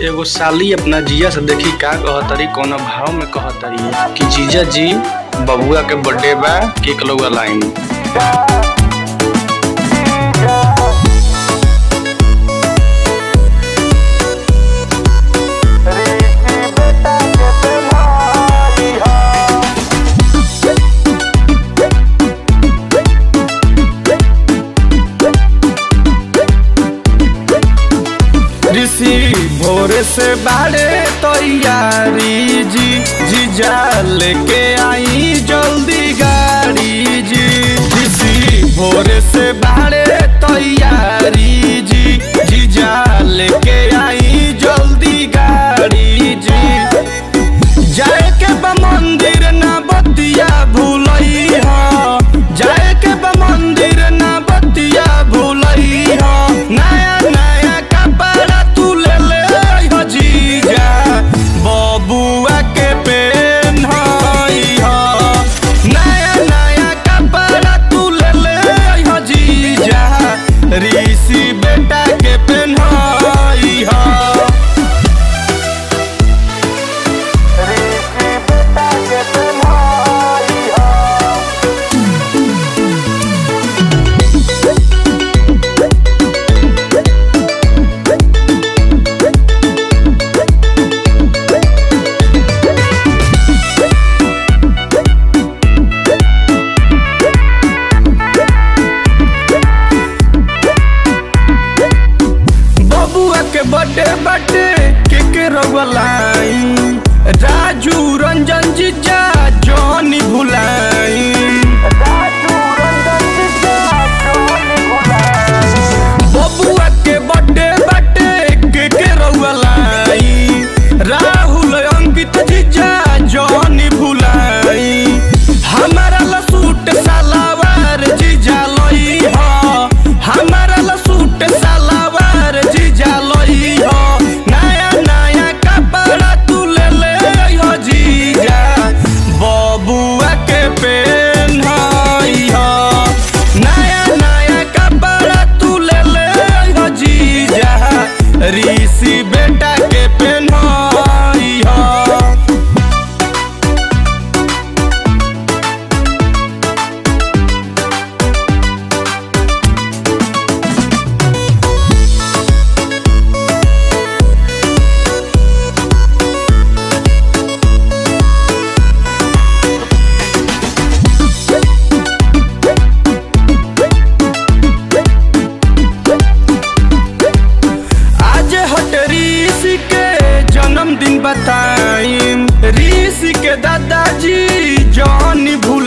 एगो साली अपना जीजा से देखी का कहतरी, कौन भाव में कहतरी कि जीजा जी बबुआ के बर्थडे बा, केक लउआ लाइन। ऋषि भोर से बाड़े तैयारी जी, जीजा लेके आई जल्दी गाड़ी जी। ऋषि भोर से बाड़े तैयारी जी, जीजा लेके आई जल्दी गाड़ी जी। जाए के बा मंदिर ना बतिया भूलई हो, जाए के बा मंदिर ना बतिया भूलई हो। नया नया कपड़ा तू ले ले हो जीजा, बबुआ के पेन्हई हो। नया नया कपड़ा तू ले ले हो जीजा, ऋषि बेटा के पेन्हई हो। बड़े बड़े के रवलाई, राजू रंजन जीजा जॉनी भुलाई। बबुआ के बड़े बड़े के रवलाई, राहुल अंकित जीजा जॉनी भुलाई। हमारा लसूट सलावार जीजा लई हो, हमारा लसूट सलावार जीजा लई हो। नया नया कपड़ा तू ले ले हो जीजा, बबुआ के पेन्हई हो। नया नया कपड़ा तू ले ले हो जीजा, ऋषि बेटा के पेन्हई हो। जन्मदिन बताई ऋषि के दादाजी जॉनी भूल